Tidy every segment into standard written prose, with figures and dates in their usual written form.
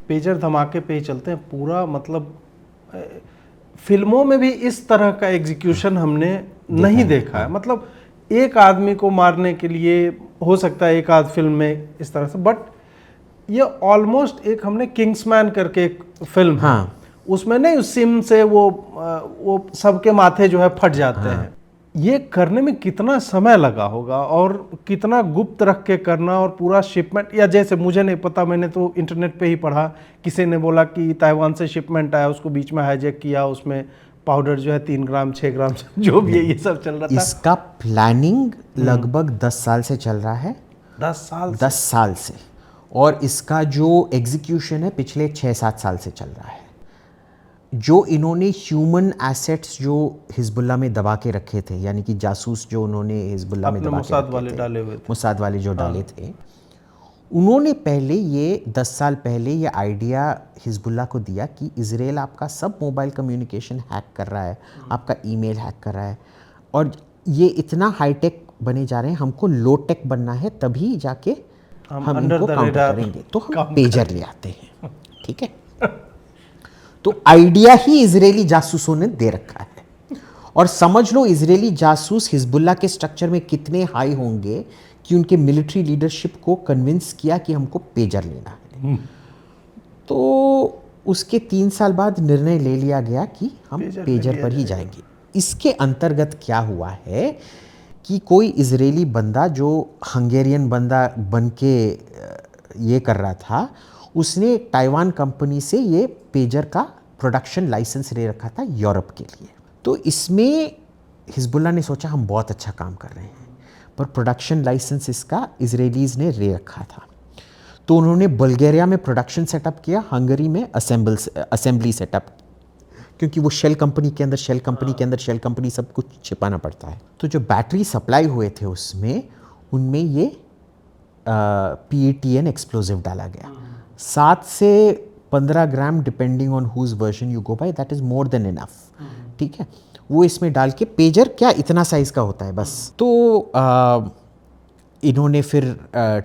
Pager धमाके पे ही चलते हैं पूरा, मतलब फिल्मों में भी इस तरह का एग्जीक्यूशन हमने नहीं देखा है। मतलब एक आदमी को मारने के लिए हो सकता है एक आध फिल्म में इस तरह से, बट ये ऑलमोस्ट एक हमने किंग्समैन करके एक फिल्म है, उसमें नहीं उस सिम से वो सबके माथे जो है फट जाते हैं। ये करने में कितना समय लगा होगा और कितना गुप्त रख के करना, और पूरा शिपमेंट, या जैसे मुझे नहीं पता, मैंने तो इंटरनेट पे ही पढ़ा, किसी ने बोला कि ताइवान से शिपमेंट आया, उसको बीच में हाईजैक किया, उसमें पाउडर जो है 3 ग्राम 6 ग्राम जो भी है ये सब चल रहा था। इसका प्लानिंग लगभग 10 साल से चल रहा है। 10 साल से। और इसका जो एग्जीक्यूशन है पिछले 6-7 साल से चल रहा है। जो इन्होंने ह्यूमन एसेट्स जो हिजबुल्लाह में दबा के रखे थे, यानी कि जासूस जो उन्होंने हिजबुल्लाह में दबा के रखे थे, मुसाद वाले जो डाले थे, उन्होंने पहले ये 10 साल पहले ये आइडिया हिजबुल्लाह को दिया कि इजराइल आपका सब मोबाइल कम्युनिकेशन हैक कर रहा है, आपका ईमेल हैक कर रहा है, और ये इतना हाईटेक बने जा रहे हैं, हमको लो टेक बनना है, तभी जाके हम इनको काउंटर करेंगे, तो हम पेजर ले आते हैं। ठीक है, तो आइडिया ही इजरायली जासूसों ने दे रखा है। और समझ लो इजरायली जासूस हिजबुल्लाह के स्ट्रक्चर में कितने हाई होंगे कि उनके मिलिट्री लीडरशिप को कन्विंस किया कि हमको पेजर लेना है। तो उसके 3 साल बाद निर्णय ले लिया गया कि हम पेजर पर ही जाएंगे। इसके अंतर्गत क्या हुआ है कि कोई इजरायली बंदा जो हंगेरियन बंदा बन के ये कर रहा था, उसने ताइवान कंपनी से ये पेजर का प्रोडक्शन लाइसेंस ले रखा था यूरोप के लिए। तो इसमें हिजबुल्लाह ने सोचा हम बहुत अच्छा काम कर रहे हैं, पर प्रोडक्शन लाइसेंस इसका इजरायलीज़ ने ले रखा था। तो उन्होंने बल्गेरिया में प्रोडक्शन सेटअप किया, हंगरी में असेंबली सेटअप, क्योंकि वो शेल कंपनी के अंदर शेल कंपनी सब कुछ छिपाना पड़ता है। तो जो बैटरी सप्लाई हुए थे उसमें, उनमें ये PETN एक्सप्लोजिव डाला गया। 7 से 15 gram depending on whose version you go by, that is more than enough. ठीक है, वो इसमें डाल के, पेजर क्या इतना साइज का होता है बस। तो इन्होंने फिर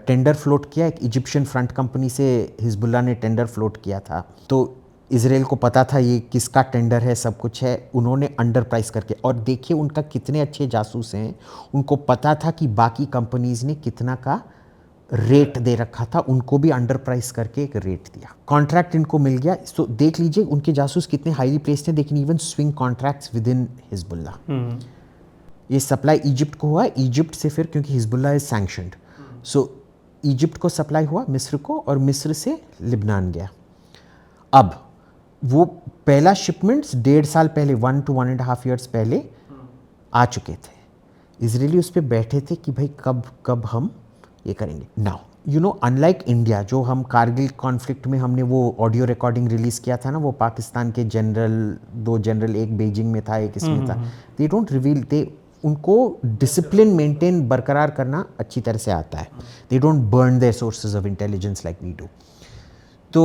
टेंडर फ्लोट किया, एक इजिप्शियन फ्रंट कंपनी से हिजबुल्लाह ने टेंडर फ्लोट किया था। तो इजराइल को पता था ये किसका टेंडर है, सब कुछ है, उन्होंने अंडर प्राइस करके, और देखिए उनका कितने अच्छे जासूस हैं, उनको पता था कि बाकी कंपनीज ने कितना का रेट दे रखा था, उनको भी अंडर प्राइस करके एक रेट दिया, कॉन्ट्रैक्ट इनको मिल गया। तो देख लीजिए उनके जासूस कितने हाईली प्लेस्ड हैं, लेकिन even swing contracts with in Hezbollah. ये सप्लाई इजिप्ट को हुआ, इजिप्ट से फिर, क्योंकि Hezbollah is sanctioned, so Egypt को सप्लाई हुआ, मिस्र को, और मिस्र से लिबनान गया। अब वो पहला शिपमेंट्स 1.5 साल पहले, 1 to 1.5 years पहले आ चुके थे। इजरायली उस पर बैठे थे कि भाई कब हम ये करेंगे। Now you know, unlike India, जो हम कारगिल कॉन्फ्लिक्ट में हमने वो ऑडियो रिकॉर्डिंग रिलीज किया था ना, वो पाकिस्तान के जनरल, 2 जनरल, एक बीजिंग में था, एक इसमें था, दे डोंट रिवील, उनको डिसिप्लिन मेंटेन बरकरार करना अच्छी तरह से आता है, they don't burn their sources of intelligence like we do. तो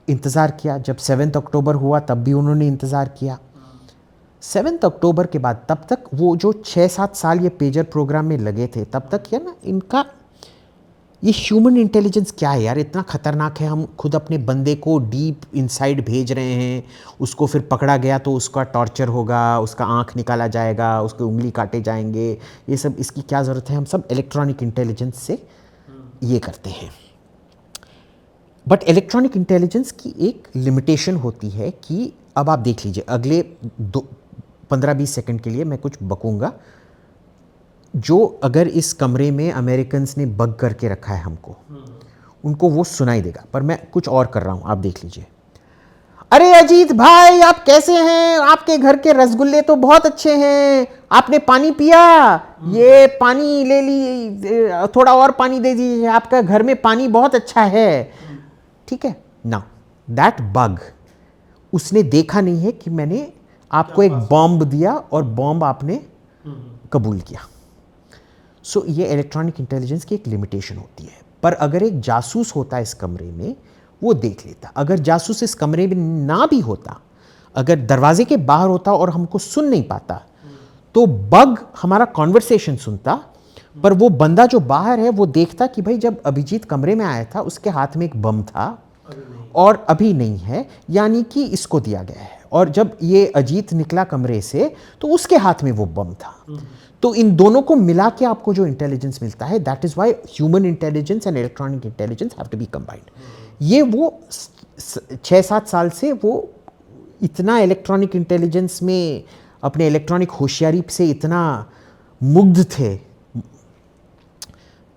इंतज़ार किया, जब 7 अक्टूबर हुआ तब भी उन्होंने इंतज़ार किया। 7 अक्टूबर के बाद, तब तक वो जो 6-7 साल ये पेजर प्रोग्राम में लगे थे, तब तक क्या ना, इनका ये ह्यूमन इंटेलिजेंस क्या है यार, इतना खतरनाक है। हम खुद अपने बंदे को डीप इनसाइड भेज रहे हैं, उसको फिर पकड़ा गया तो उसका टॉर्चर होगा, उसका आँख निकाला जाएगा, उसके उंगली काटे जाएंगे, ये सब, इसकी क्या ज़रूरत है, हम सब इलेक्ट्रॉनिक इंटेलिजेंस से ये करते हैं। बट इलेक्ट्रॉनिक इंटेलिजेंस की एक लिमिटेशन होती है कि, अब आप देख लीजिए, अगले 15-20 सेकंड के लिए मैं कुछ बकूंगा, जो अगर इस कमरे में अमेरिकन्स ने बग करके रखा है हमको, उनको वो सुनाई देगा, पर मैं कुछ और कर रहा हूं, आप देख लीजिए। अरे अजीत भाई, आप कैसे हैं? आपके घर के रसगुल्ले तो बहुत अच्छे हैं, आपने पानी पिया? ये पानी ले ली, थोड़ा और पानी दे दीजिए, आपका घर में पानी बहुत अच्छा है। ठीक है, नाउ दैट बग, उसने देखा नहीं है कि मैंने आपको एक बॉम्ब दिया और बॉम्ब आपने कबूल किया। सो ये इलेक्ट्रॉनिक इंटेलिजेंस की एक लिमिटेशन होती है। पर अगर एक जासूस होता है इस कमरे में, वो देख लेता। अगर जासूस इस कमरे में ना भी होता, अगर दरवाजे के बाहर होता और हमको सुन नहीं पाता, तो बग हमारा कॉन्वर्सेशन सुनता, पर वो बंदा जो बाहर है वो देखता कि भाई जब अभिजीत कमरे में आया था उसके हाथ में एक बम था और अभी नहीं है, यानी कि इसको दिया गया है। और जब ये अजीत निकला कमरे से तो उसके हाथ में वो बम था। तो इन दोनों को मिला के आपको जो इंटेलिजेंस मिलता है, that is why human intelligence and electronic intelligence have to be combined. ये वो 6-7 साल से वो इतना इलेक्ट्रॉनिक इंटेलिजेंस में, अपने इलेक्ट्रॉनिक होशियारी से इतना मुग्ध थे,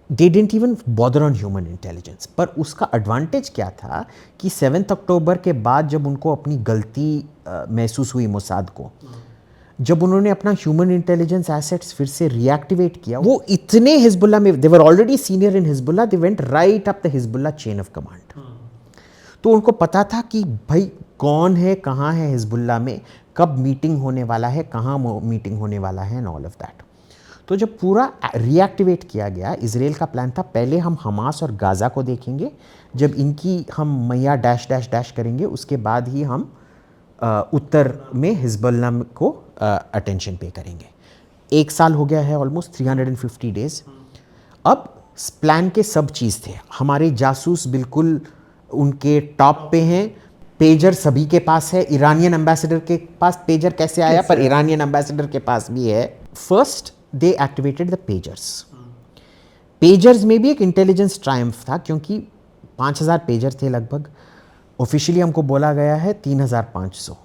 they didn't even bother on human intelligence. पर उसका एडवांटेज क्या था कि 7 अक्टूबर के बाद जब उनको अपनी गलती महसूस हुई मोसाद को, जब उन्होंने अपना ह्यूमन इंटेलिजेंस एसेट्स फिर से रिएक्टिवेट किया, वो इतने हिजबुल्ला में, they were already senior in Hezbollah, they went right up the Hezbollah chain of command. तो उनको पता था कि भाई कौन है, कहाँ है हिजबुल्ला में, कब मीटिंग होने वाला है, कहाँ मीटिंग होने वाला है, एंड ऑल ऑफ दैट। तो जब पूरा रिएक्टिवेट किया गया, इजराइल का प्लान था पहले हम हमास और गाज़ा को देखेंगे, जब इनकी हम मैया डैश डैश डैश करेंगे उसके बाद ही हम उत्तर में हिजबुल्ला को अटेंशन पे करेंगे। 1 साल हो गया है, ऑलमोस्ट 350 डेज। अब प्लान के सब चीज़ थे, हमारे जासूस बिल्कुल उनके टॉप पे हैं, पेजर सभी के पास है, ईरानियन एम्बेसडर के पास पेजर कैसे आया, पर ईरानियन एम्बेसडर के पास भी है। First they activated the pagers. Pagers में भी एक इंटेलिजेंस ट्रायम्फ था, क्योंकि 5000 पेजर थे लगभग, ऑफिशियली हमको बोला गया है 3500,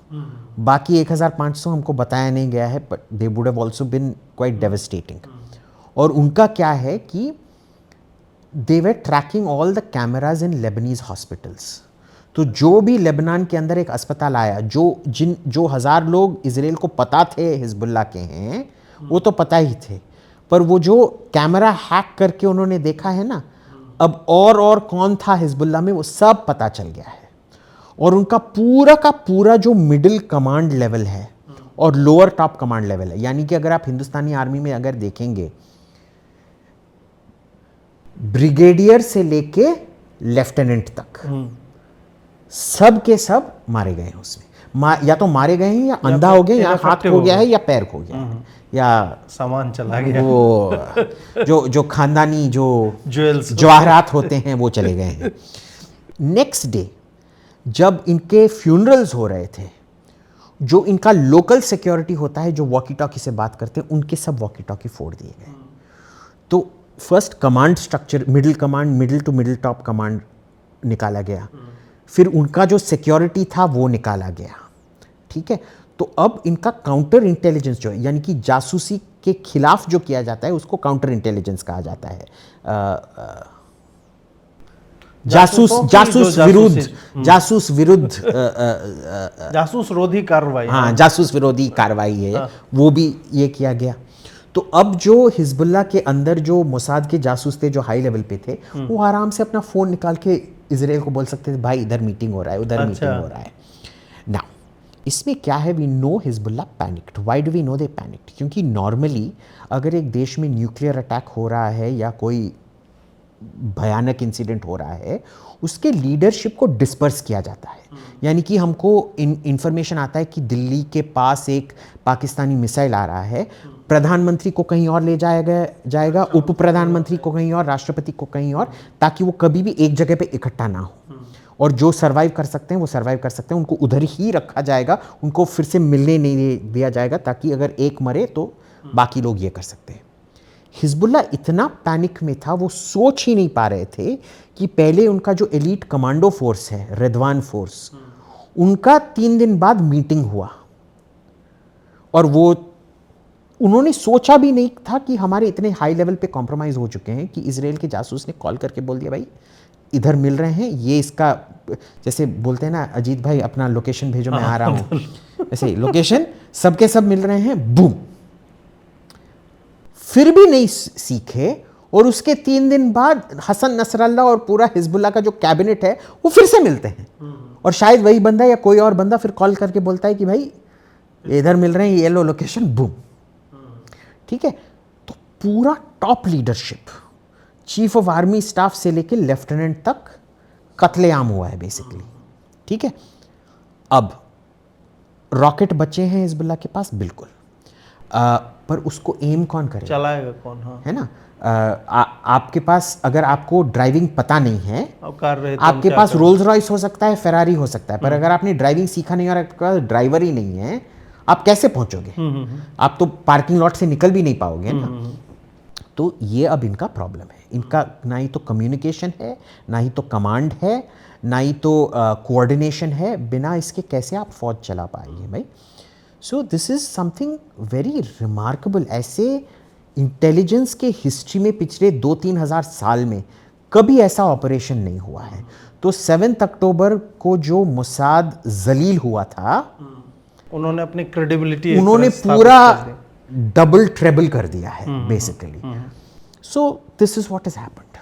बाकी 1500 हमको बताया नहीं गया है, but they would have also been quite devastating. और उनका क्या है कि they were tracking all the cameras in Lebanese hospitals. तो जो भी लेबनान के अंदर एक अस्पताल आया, जो 1000 लोग इजराइल को पता थे हिजबुल्ला के हैं, वो तो पता ही थे, पर वो जो कैमरा हैक करके उन्होंने देखा है ना, अब और कौन था हिजबुल्ला में, वो सब पता चल गया है। और उनका पूरा का पूरा जो मिडिल कमांड लेवल है और लोअर टॉप कमांड लेवल है, यानी कि अगर आप हिंदुस्तानी आर्मी में अगर देखेंगे, ब्रिगेडियर से लेके लेफ्टिनेंट तक सब के सब मारे गए हैं उसमें। या तो मारे गए हैं, या अंधा हो गया, या हाथ खो गया है, या पैर खो गया है, या सामान चला गया, वो जो खानदानी जो ज्वेल्स जवाहरात होते हैं वो चले गए हैं। नेक्स्ट डे जब इनके फ्यूनरल्स हो रहे थे, जो इनका लोकल सिक्योरिटी होता है, जो वॉकी टॉकी से बात करते हैं, उनके सब वॉकी टॉकी फोड़ दिए गए। तो first command structure, middle to middle top command निकाला गया, फिर उनका जो सिक्योरिटी था वो निकाला गया। ठीक है, तो अब इनका काउंटर इंटेलिजेंस जो है, यानी कि जासूसी के खिलाफ जो किया जाता है उसको काउंटर इंटेलिजेंस कहा जाता है। जासूस विरुद्ध जासूस विरोधी कार्रवाई, हाँ, जासूस विरोधी कार्रवाई है, हाँ। वो भी ये किया गया। तो अब जो हिजबुल्ला के अंदर जो मोसाद के जासूस थे, जो हाई लेवल पे थे, वो आराम से अपना फोन निकाल के इजराइल को बोल सकते थे, भाई इधर मीटिंग हो रहा है, उधर मीटिंग हो रहा है। नाउ इसमें क्या है, we know Hezbollah panicked. Why do we know they panicked? क्योंकि नॉर्मली अगर एक देश में न्यूक्लियर अटैक हो रहा है या कोई भयानक इंसिडेंट हो रहा है, उसके लीडरशिप को डिस्पर्स किया जाता है। यानी कि हमको इंफॉर्मेशन आता है कि दिल्ली के पास एक पाकिस्तानी मिसाइल आ रहा है, प्रधानमंत्री को कहीं और ले जाएगा, उप प्रधानमंत्री को कहीं और, राष्ट्रपति को कहीं और, ताकि वो कभी भी एक जगह पे इकट्ठा ना हो। और जो सरवाइव कर सकते हैं वो सरवाइव कर सकते हैं, उनको उधर ही रखा जाएगा, उनको फिर से मिलने नहीं दिया जाएगा, ताकि अगर एक मरे तो बाकी लोग ये कर सकते हैं। हिजबुल्ला इतना पैनिक में था, वो सोच ही नहीं पा रहे थे कि पहले उनका जो एलीट कमांडो फोर्स है, रिदवान फोर्स, उनका 3 दिन बाद मीटिंग हुआ, और वो उन्होंने सोचा भी नहीं था कि हमारे इतने हाई लेवल पे कॉम्प्रोमाइज हो चुके हैं कि इजराइल के जासूस ने कॉल करके बोल दिया, भाई इधर मिल रहे हैं, ये इसका, जैसे बोलते हैं ना, अजीत भाई अपना लोकेशन भेजो, मैं आ रहा हूं, ऐसे लोकेशन सबके सब मिल रहे हैं, बूम। फिर भी नहीं सीखे, और उसके 3 दिन बाद हसन नसरल्ला और पूरा हिजबुल्ला का जो कैबिनेट है वो फिर से मिलते हैं, और शायद वही बंदा या कोई और बंदा फिर कॉल करके बोलता है कि भाई इधर मिल रहे हैं, ये लो लोकेशन, बूम। ठीक है, तो पूरा top leadership, chief of army staff से लेकर लेफ्टिनेंट तक कत्लेआम हुआ है बेसिकली। ठीक है, अब रॉकेट बचे हैं हिजबुल्ला के पास, बिल्कुल। पर उसको एम कौन करेगा, चलाएगा कौन? हाँ, है ना। आपके पास अगर आपको ड्राइविंग पता नहीं है, अब कार रहे तो आपके पास रोल्स रॉयस हो सकता है, फेरारी हो सकता है, पर अगर आपने ड्राइविंग सीखा नहीं और आपके पास ड्राइवर ही नहीं है, आप कैसे पहुंचोगे? आप तो पार्किंग लॉट से निकल भी नहीं पाओगे ना। तो ये अब इनका प्रॉब्लम है, इनका ना ही तो कम्युनिकेशन है, ना ही तो कमांड है, ना ही तो कोऑर्डिनेशन है। बिना इसके कैसे आप फौज चला पाएंगे भाई? So this is something very remarkable. ऐसे इंटेलिजेंस के हिस्ट्री में पिछले 2-3 हज़ार साल में कभी ऐसा ऑपरेशन नहीं हुआ है। तो 7 अक्टूबर को जो मोसाद जलील हुआ था, उन्होंने अपनी क्रेडिबिलिटी उन्होंने पूरा डबल ट्रेबल कर दिया है basically. So this is what has happened.